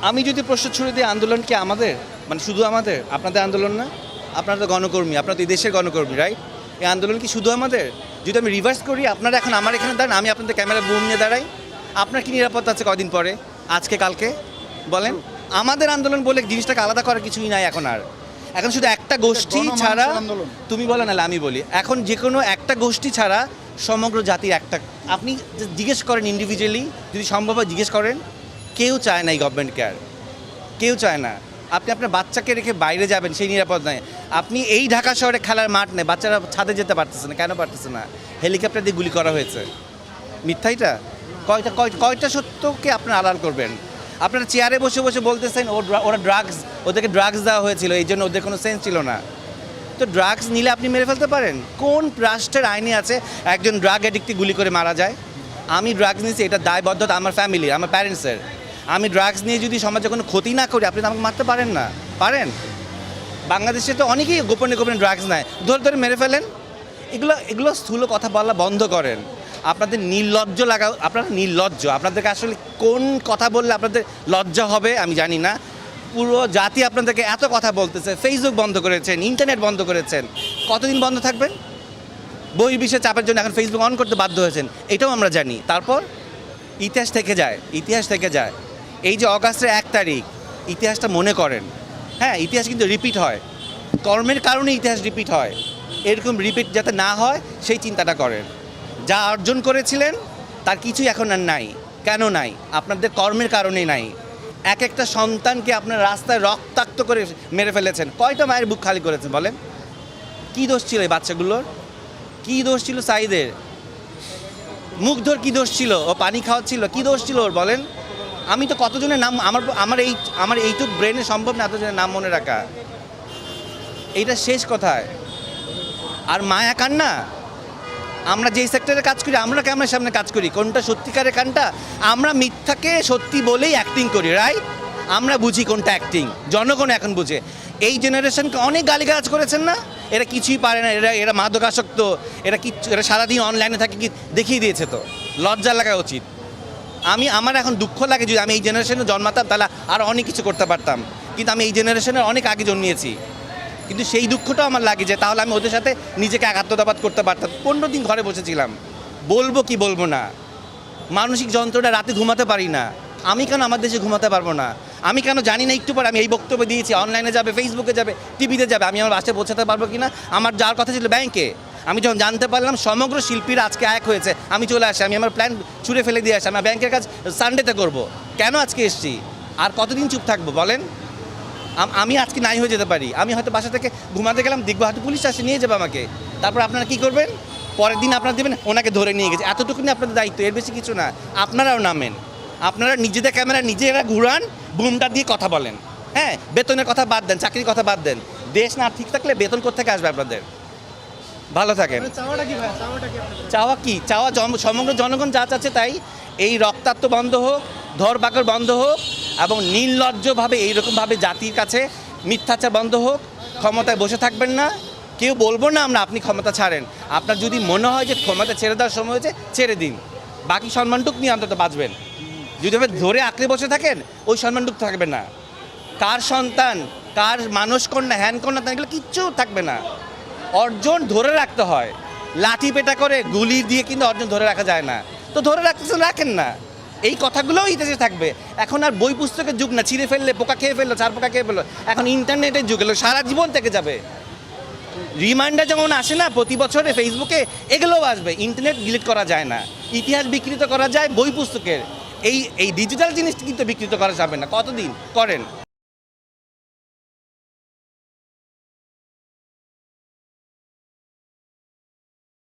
আমি যদি প্রশ্ন ছুড়ে দিই, আন্দোলন কি আমাদের, মানে শুধু আমাদের? আপনাদের আন্দোলন না? আপনারা তো গণকর্মী, আপনারা তো এই দেশের গণকর্মী, রাইট? এই আন্দোলন কি শুধু আমাদের? যদি আমি রিভার্স করি, আপনারা এখন আমার এখানে দাঁড়ান, আমি আপনাদের ক্যামেরা বুম নিয়ে দাঁড়াই, আপনার কি নিরাপত্তা আছে কদিন পরে, আজকে কালকে? বলেন। আমাদের আন্দোলন বলে জিনিসটাকে আলাদা করার কিছুই নাই এখন আর। এখন শুধু একটা গোষ্ঠী ছাড়া, তুমি বলো নাহলে আমি বলি, এখন যে কোনো একটা গোষ্ঠী ছাড়া সমগ্র জাতির একটা, আপনি জিজ্ঞেস করেন ইন্ডিভিজুয়ালি, যদি সম্ভব হয় জিজ্ঞেস করেন, কেউ চায় না এই গভর্নমেন্ট কেয়ার, কেউ চায় না। আপনি আপনার বাচ্চাকে রেখে বাইরে যাবেন, সেই নিরাপদ নয়। আপনি এই ঢাকা শহরে খেলার মাঠ নেই, বাচ্চারা ছাদে যেতে পারতেছে না, কেন পারতেছে না? হেলিকপ্টার দিয়ে গুলি করা হয়েছে। মিথ্যাইটা কয়টা সত্যকে আপনারা আড়াল করবেন? আপনারা চেয়ারে বসে বসে বলতেছেন ওরা ড্রাগস, ওদেরকে ড্রাগস দেওয়া হয়েছিল, এই জন্য ওদের কোনো সেন্স ছিল না। তো ড্রাগস নিলে আপনি মেরে ফেলতে পারেন? কোন রাষ্ট্রের আইনে আছে একজন ড্রাগ অ্যাডিক্টকে গুলি করে মারা যায়? আমি ড্রাগস নিয়েছি, এটা দায়বদ্ধতা আমার ফ্যামিলির, আমার প্যারেন্টসের। আমি ড্রাগস নিয়ে যদি সমাজে কোনো ক্ষতি না করি, আপনি তো আমাকে মারতে পারেন না, পারেন? বাংলাদেশে তো অনেকেই গোপনে গোপনে ড্রাগস নেয়, ধরে ধরে মেরে ফেলেন। এগুলো স্থূল কথা বলা বন্ধ করেন। আপনাদের নির্লজ্জ লাগা, আপনারা নির্লজ্জ। আপনাদেরকে আসলে কোন কথা বললে আপনাদের লজ্জা হবে আমি জানি না। পুরো জাতি আপনাদেরকে এত কথা বলতেছে, ফেসবুক বন্ধ করেছেন, ইন্টারনেট বন্ধ করেছেন, কতদিন বন্ধ থাকবেন? বহির্বিশ্বের চাপের জন্য এখন ফেসবুক অন করতে বাধ্য হয়েছেন, এটাও আমরা জানি। তারপর ইতিহাস থেকে যায়, ইতিহাস থেকে যায়। এই যে অগাস্টের 1 তারিখ, ইতিহাসটা মনে করেন। হ্যাঁ, ইতিহাস কিন্তু রিপিট হয়, কর্মের কারণে ইতিহাস রিপিট হয়। এরকম রিপিট যাতে না হয় সেই চিন্তাটা করেন। যা অর্জন করেছিলেন তার কিছুই এখন আর নাই। কেন নাই? আপনাদের কর্মের কারণেই নাই। এক একটা সন্তানকে আপনার রাস্তায় রক্তাক্ত করে মেরে ফেলেছেন। কয়টা মায়ের বুক খালি করেছেন বলেন? কী দোষ ছিল এই বাচ্চাগুলোর? কী দোষ ছিল সাইদের? মুগ্ধর কী দোষ ছিল? ও পানি খাওয়াচ্ছিল, কী দোষ ছিল ওর বলেন? আমি তো কতজনের নাম, আমার এইটুক ব্রেনে সম্ভব না এতজনের নাম মনে রাখা। এইটা শেষ কথায়। আর মায়া কান্না, আমরা যেই সেক্টরে কাজ করি, আমরা ক্যামেরার সামনে কাজ করি, কোনটা সত্যিকারের কান্না? আমরা মিথ্যাকে সত্যি বলেই অ্যাক্টিং করি, রাইট? আমরা বুঝি কোনটা অ্যাক্টিং, জনগণ এখন বুঝে। এই জেনারেশনকে অনেক গালিগালাজ করেছেন না, এরা কিছুই পারে না, এরা মাদকাসক্ত, এরা সারাদিন অনলাইনে থাকে, কি দেখিয়ে দিয়েছে। তো লজ্জা লাগা উচিত। আমার এখন দুঃখ লাগে, যদি আমি এই জেনারেশনে জন্মাতাম তাহলে আর অনেক কিছু করতে পারতাম, কিন্তু আমি এই জেনারেশনের অনেক আগে জন্মিয়েছি। কিন্তু সেই দুঃখটাও আমার লাগে যে তাহলে আমি ওদের সাথে নিজেকে একাত্মতাবাদ করতে পারতাম। 15 দিন ঘরে বসেছিলাম, বলবো কি বলবো না, মানসিক যন্ত্রণা, রাতে ঘুমাতে পারি না। আমি কেন আমার দেশে ঘুমাতে পারবো না? আমি কেন জানি না একটু পরে আমি এই বক্তব্য দিয়েছি, অনলাইনে যাবে, ফেসবুকে যাবে, টিভিতে যাবে, আমি আমার বাসায় পৌঁছাতে পারবো কি না? আমার যাওয়ার কথা ছিল ব্যাংকে। আমি যখন জানতে পারলাম সমগ্র শিল্পীরা আজকে এক হয়েছে, আমি চলে আসি, আমি আমার প্ল্যান ছুঁড়ে ফেলে দিয়ে আসি, আমি ব্যাংকের কাজ সানডেতে করবো। কেন আজকে এসছি? আর কতদিন চুপ থাকবো বলেন? আমি আজকে নাই হয়ে যেতে পারি, আমি হয়তো বাসা থেকে ঘুমাতে গেলাম, দেখবো হয়তো পুলিশ আসে, নিয়ে যাবে আমাকে। তারপর আপনারা কী করবেন? পরের দিন আপনারা দেবেন ওনাকে ধরে নিয়ে গেছে। এতটুকুনি আপনাদের দায়িত্ব, এর বেশি কিছু না। আপনারাও নামেন, আপনারা নিজেদের ক্যামেরা নিজেরা ঘুরান, বুমটা দিয়ে কথা বলেন। হ্যাঁ, বেতনের কথা বাদ দেন, চাকরির কথা বাদ দেন। দেশ না ঠিক থাকলে বেতন কোত্থেকে আসবে আপনাদের? ভালো থাকেন। চাওয়া কি? চাওয়া সমগ্র জনগণ যা চাচ্ছে তাই। এই রক্তাক্ত বন্ধ হোক, ধরপাকড় বন্ধ হোক, এবং নির্লজ্জভাবে এইরকমভাবে জাতির কাছে মিথ্যাচার বন্ধ হোক। ক্ষমতায় বসে থাকবেন না, কেউ বলবো না আমরা আপনি ক্ষমতা ছাড়েন। আপনার যদি মনে হয় যে ক্ষমতা ছেড়ে দেওয়ার সময় হয়েছে, ছেড়ে দিন, বাকি সম্মানটুক নিয়ে অন্তত বাঁচবেন। যদি আপনি ধরে আঁকড়ে বসে থাকেন, ওই সম্মানটুক থাকবে না। কার সন্তান, কার মানস কন্যা, হ্যান কন্যা, এগুলো কিচ্ছু থাকবে না। অর্জন ধরে রাখতে হয়, লাঠি পেটা করে গুলি দিয়ে কিন্তু অর্জন ধরে রাখা যায় না। তো ধরে রাখতেছেন, রাখেন না। এই কথাগুলোও ইতিহাসে থাকবে। এখন আর বই পুস্তকের যুগ না, ছিঁড়ে ফেললে পোকা খেয়ে ফেললো, চার পোকা খেয়ে ফেললো। এখন ইন্টারনেটের যুগ এলো, সারা জীবন থেকে যাবে। রিমাইন্ডার যেমন আসে না প্রতি বছরে ফেসবুকে, এগুলোও আসবে। ইন্টারনেট ডিলিট করা যায় না, ইতিহাস বিকৃত করা যায় বই পুস্তকের। এই ডিজিটাল জিনিসটি কিন্তু বিকৃত করা যাবে না। কতদিন করেন?